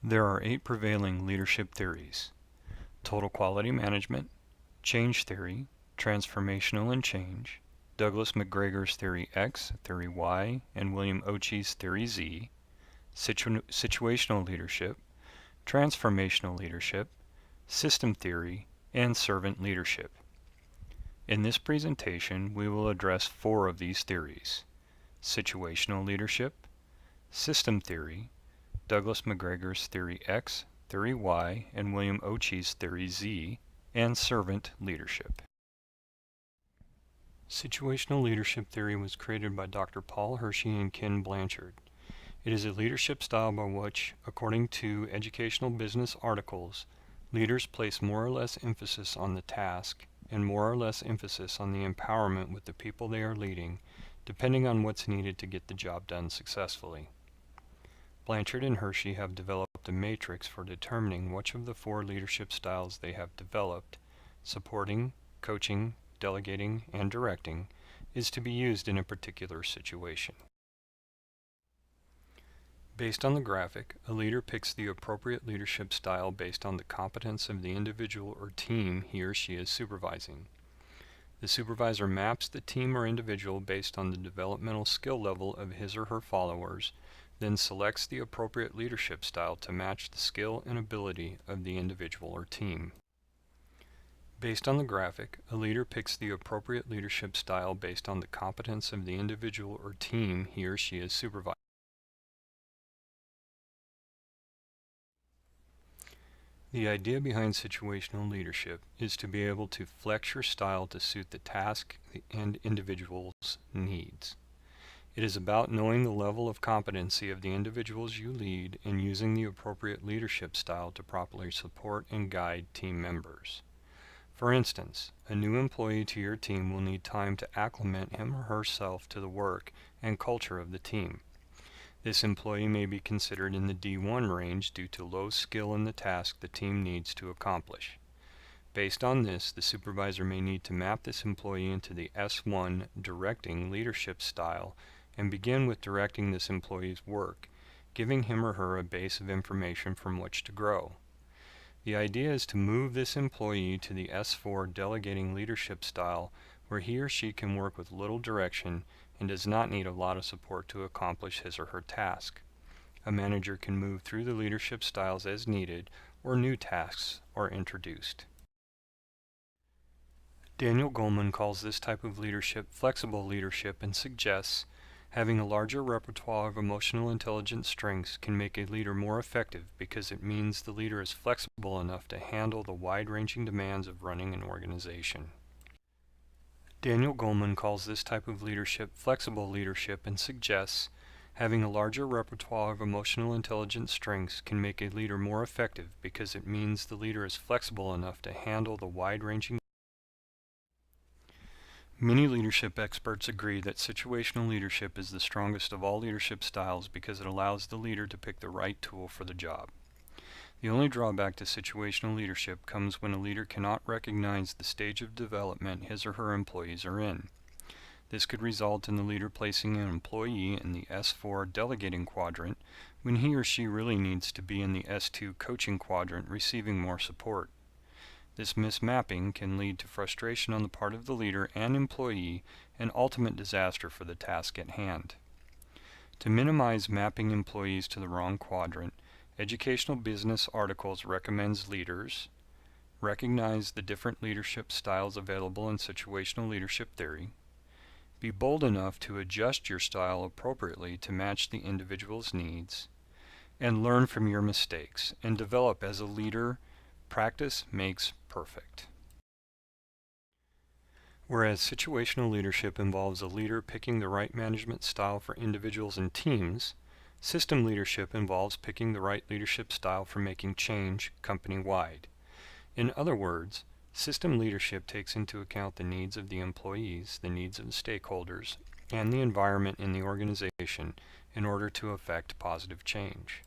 There are 8 prevailing leadership theories: total quality management, change theory, transformational and change, Douglas McGregor's theory X, theory Y, and William Oche's theory Z, situational leadership, transformational leadership, system theory, and servant leadership. In this presentation, we will address 4 of these theories: situational leadership, system theory, Douglas McGregor's theory X, theory Y, and William Oche's theory Z, and servant leadership. Situational leadership theory was created by Dr. Paul Hershey and Ken Blanchard. It is a leadership style by which, according to Educational Business articles, leaders place more or less emphasis on the task and more or less emphasis on the empowerment with the people they are leading, depending on what's needed to get the job done successfully. Blanchard and Hershey have developed a matrix for determining which of the 4 leadership styles they have developed, supporting, coaching, delegating, and directing, is to be used in a particular situation. Based on the graphic, a leader picks the appropriate leadership style based on the competence of the individual or team he or she is supervising. The supervisor maps the team or individual based on the developmental skill level of his or her followers, then selects the appropriate leadership style to match the skill and ability of the individual or team. Based on the graphic, a leader picks the appropriate leadership style based on the competence of the individual or team he or she is supervising. The idea behind situational leadership is to be able to flex your style to suit the task and individual's needs. It is about knowing the level of competency of the individuals you lead and using the appropriate leadership style to properly support and guide team members. For instance, a new employee to your team will need time to acclimate him or herself to the work and culture of the team. This employee may be considered in the D1 range due to low skill in the task the team needs to accomplish. Based on this, the supervisor may need to map this employee into the S1 directing leadership style and begin with directing this employee's work, giving him or her a base of information from which to grow. The idea is to move this employee to the S4 delegating leadership style, where he or she can work with little direction and does not need a lot of support to accomplish his or her task. A manager can move through the leadership styles as needed, or new tasks are introduced. Daniel Goleman calls this type of leadership flexible leadership and suggests having a larger repertoire of emotional intelligence strengths can make a leader more effective because it means the leader is flexible enough to handle the wide-ranging demands of running an organization. Daniel Goleman calls this type of leadership flexible leadership and suggests having a larger repertoire of emotional intelligence strengths can make a leader more effective because it means the leader is flexible enough to handle the wide-ranging. Many leadership experts agree that situational leadership is the strongest of all leadership styles because it allows the leader to pick the right tool for the job. The only drawback to situational leadership comes when a leader cannot recognize the stage of development his or her employees are in. This could result in the leader placing an employee in the S4 delegating quadrant when he or she really needs to be in the S2 coaching quadrant receiving more support. This mismapping can lead to frustration on the part of the leader and employee and ultimate disaster for the task at hand. To minimize mapping employees to the wrong quadrant, Educational Business Articles recommends leaders recognize the different leadership styles available in situational leadership theory, be bold enough to adjust your style appropriately to match the individual's needs, and learn from your mistakes and develop as a leader. Practice makes perfect. Whereas situational leadership involves a leader picking the right management style for individuals and teams, system leadership involves picking the right leadership style for making change company-wide. In other words, system leadership takes into account the needs of the employees, the needs of the stakeholders, and the environment in the organization in order to effect positive change.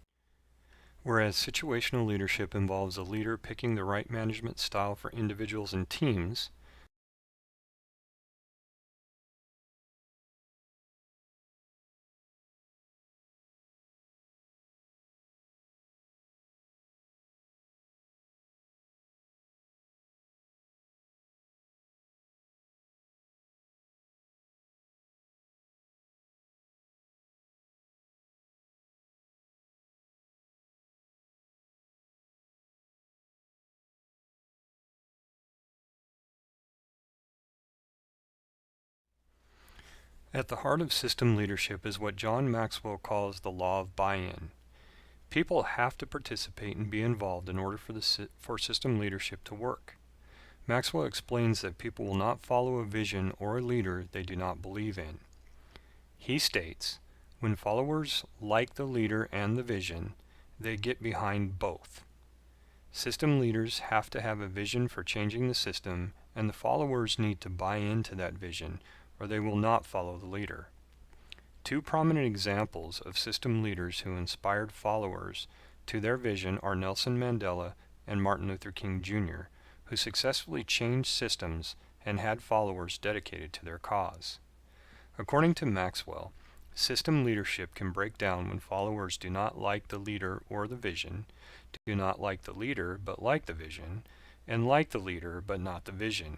Whereas situational leadership involves a leader picking the right management style for individuals and teams, At the heart of system leadership is what John Maxwell calls the law of buy-in. People have to participate and be involved in order for system leadership to work. Maxwell explains that people will not follow a vision or a leader they do not believe in. He states, when followers like the leader and the vision, they get behind both. System leaders have to have a vision for changing the system, and the followers need to buy into that vision, or they will not follow the leader. Two prominent examples of system leaders who inspired followers to their vision are Nelson Mandela and Martin Luther King Jr., who successfully changed systems and had followers dedicated to their cause. According to Maxwell, system leadership can break down when followers do not like the leader or the vision, do not like the leader but like the vision, and like the leader but not the vision.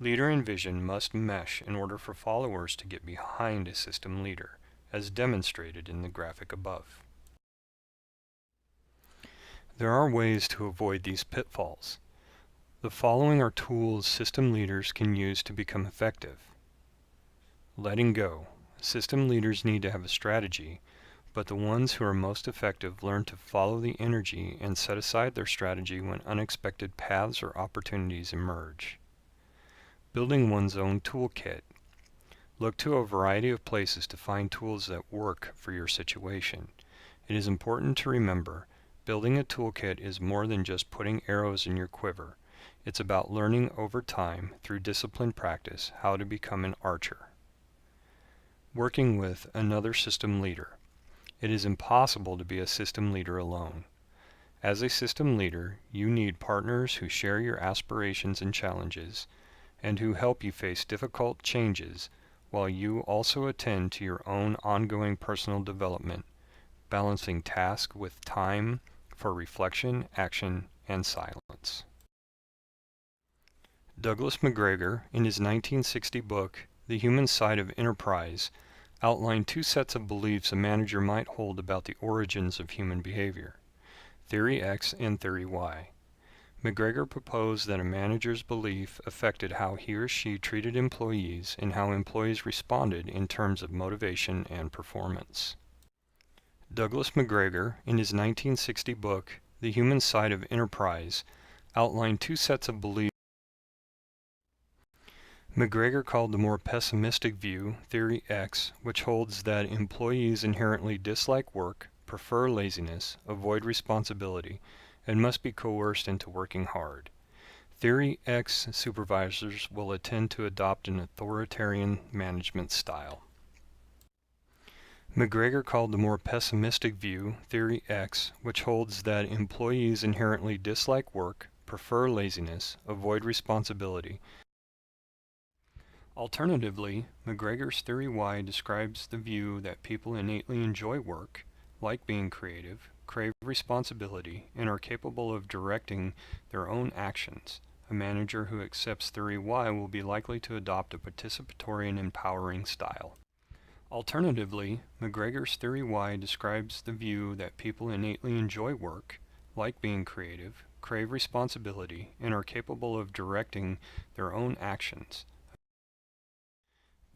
Leader and vision must mesh in order for followers to get behind a system leader, as demonstrated in the graphic above. There are ways to avoid these pitfalls. The following are tools system leaders can use to become effective. Letting go. System leaders need to have a strategy, but the ones who are most effective learn to follow the energy and set aside their strategy when unexpected paths or opportunities emerge. Building one's own toolkit. Look to a variety of places to find tools that work for your situation. It is important to remember, building a toolkit is more than just putting arrows in your quiver. It's about learning over time, through disciplined practice, how to become an archer. Working with another system leader. It is impossible to be a system leader alone. As a system leader, you need partners who share your aspirations and challenges, and who help you face difficult changes while you also attend to your own ongoing personal development, balancing task with time for reflection, action, and silence. Douglas McGregor, in his 1960 book, The Human Side of Enterprise, outlined two sets of beliefs a manager might hold about the origins of human behavior: Theory X and Theory Y. McGregor proposed that a manager's belief affected how he or she treated employees and how employees responded in terms of motivation and performance. Douglas McGregor, in his 1960 book, The Human Side of Enterprise, outlined two sets of beliefs. McGregor called the more pessimistic view Theory X, which holds that employees inherently dislike work, prefer laziness, avoid responsibility, and must be coerced into working hard. Theory X supervisors will attend to adopt an authoritarian management style. McGregor called the more pessimistic view Theory X, which holds that employees inherently dislike work, prefer laziness, avoid responsibility. Alternatively, McGregor's Theory Y describes the view that people innately enjoy work, like being creative, crave responsibility, and are capable of directing their own actions. A manager who accepts Theory Y will be likely to adopt a participatory and empowering style. Alternatively, McGregor's Theory Y describes the view that people innately enjoy work, like being creative, crave responsibility, and are capable of directing their own actions.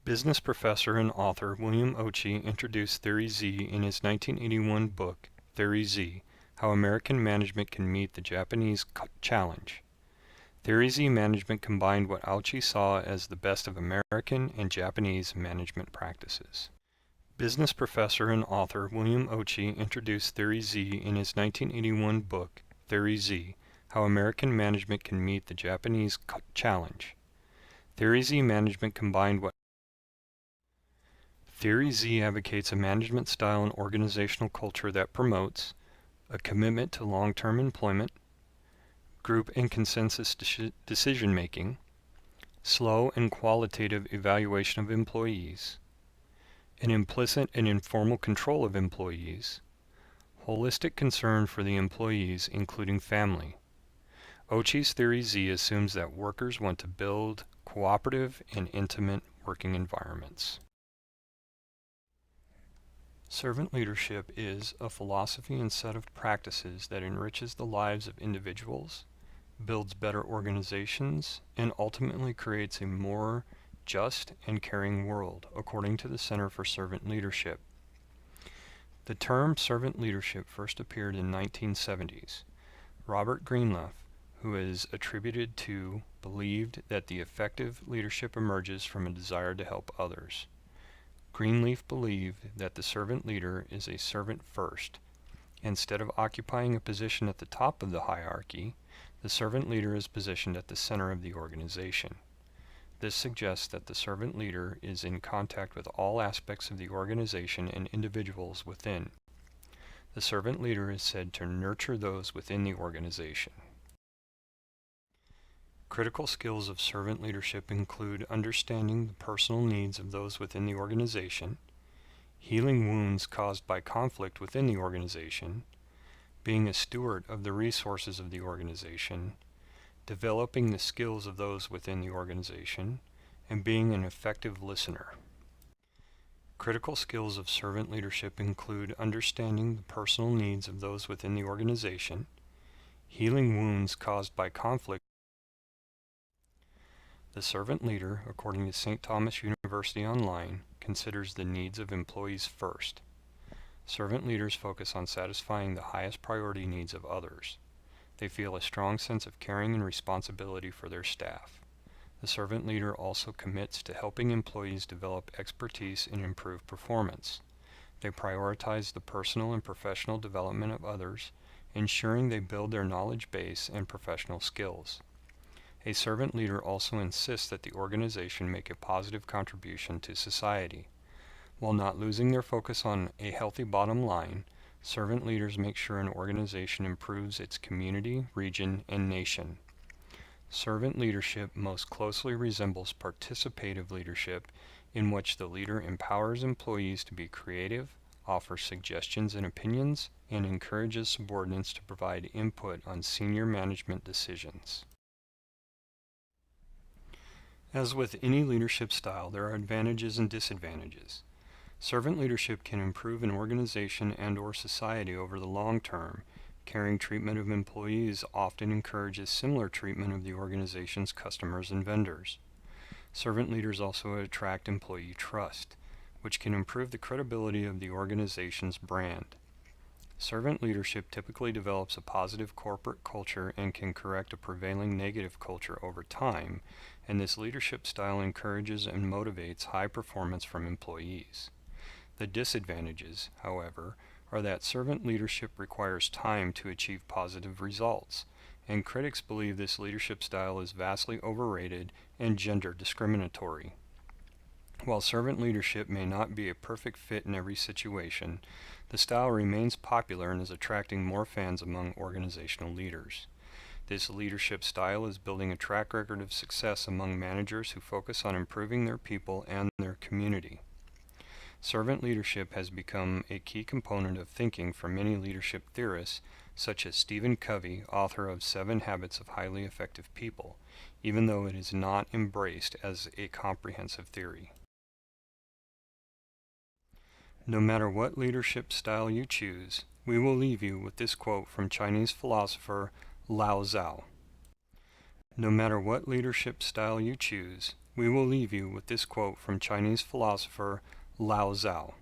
Business professor and author William Ochi introduced Theory Z in his 1981 book, Theory Z: How American Management Can Meet the Japanese Challenge. Theory Z management combined what Ochi saw as the best of American and Japanese management practices. Business professor and author William Ochi introduced Theory Z in his 1981 book, Theory Z: How American Management Can Meet the Japanese Challenge. Theory Z management combined what Theory Z advocates a management style and organizational culture that promotes a commitment to long-term employment, group and consensus decision-making, slow and qualitative evaluation of employees, an implicit and informal control of employees, holistic concern for the employees, including family. Ochi's Theory Z assumes that workers want to build cooperative and intimate working environments. Servant leadership is a philosophy and set of practices that enriches the lives of individuals, builds better organizations, and ultimately creates a more just and caring world, according to the Center for Servant Leadership. The term servant leadership first appeared in 1970s. Robert Greenleaf, who is attributed to, believed that the effective leadership emerges from a desire to help others. Greenleaf believed that the servant leader is a servant first. Instead of occupying a position at the top of the hierarchy, the servant leader is positioned at the center of the organization. This suggests that the servant leader is in contact with all aspects of the organization and individuals within. The servant leader is said to nurture those within the organization. Critical skills of servant leadership include understanding the personal needs of those within the organization, healing wounds caused by conflict within the organization, being a steward of the resources of the organization, developing the skills of those within the organization, and being an effective listener. Critical skills of servant leadership include understanding the personal needs of those within the organization, healing wounds caused by conflict. The servant leader, according to St. Thomas University Online, considers the needs of employees first. Servant leaders focus on satisfying the highest priority needs of others. They feel a strong sense of caring and responsibility for their staff. The servant leader also commits to helping employees develop expertise and improve performance. They prioritize the personal and professional development of others, ensuring they build their knowledge base and professional skills. A servant leader also insists that the organization make a positive contribution to society. While not losing their focus on a healthy bottom line, servant leaders make sure an organization improves its community, region, and nation. Servant leadership most closely resembles participative leadership, in which the leader empowers employees to be creative, offers suggestions and opinions, and encourages subordinates to provide input on senior management decisions. As with any leadership style, there are advantages and disadvantages. Servant leadership can improve an organization and/or society over the long term. Caring treatment of employees often encourages similar treatment of the organization's customers and vendors. Servant leaders also attract employee trust, which can improve the credibility of the organization's brand. Servant leadership typically develops a positive corporate culture and can correct a prevailing negative culture over time, and this leadership style encourages and motivates high performance from employees. The disadvantages, however, are that servant leadership requires time to achieve positive results, and critics believe this leadership style is vastly overrated and gender discriminatory. While servant leadership may not be a perfect fit in every situation, the style remains popular and is attracting more fans among organizational leaders. This leadership style is building a track record of success among managers who focus on improving their people and their community. Servant leadership has become a key component of thinking for many leadership theorists, such as Stephen Covey, author of 7 Habits of Highly Effective People, even though it is not embraced as a comprehensive theory. No matter what leadership style you choose, we will leave you with this quote from Chinese philosopher Lao Tzu. No matter what leadership style you choose, we will leave you with this quote from Chinese philosopher Lao Tzu.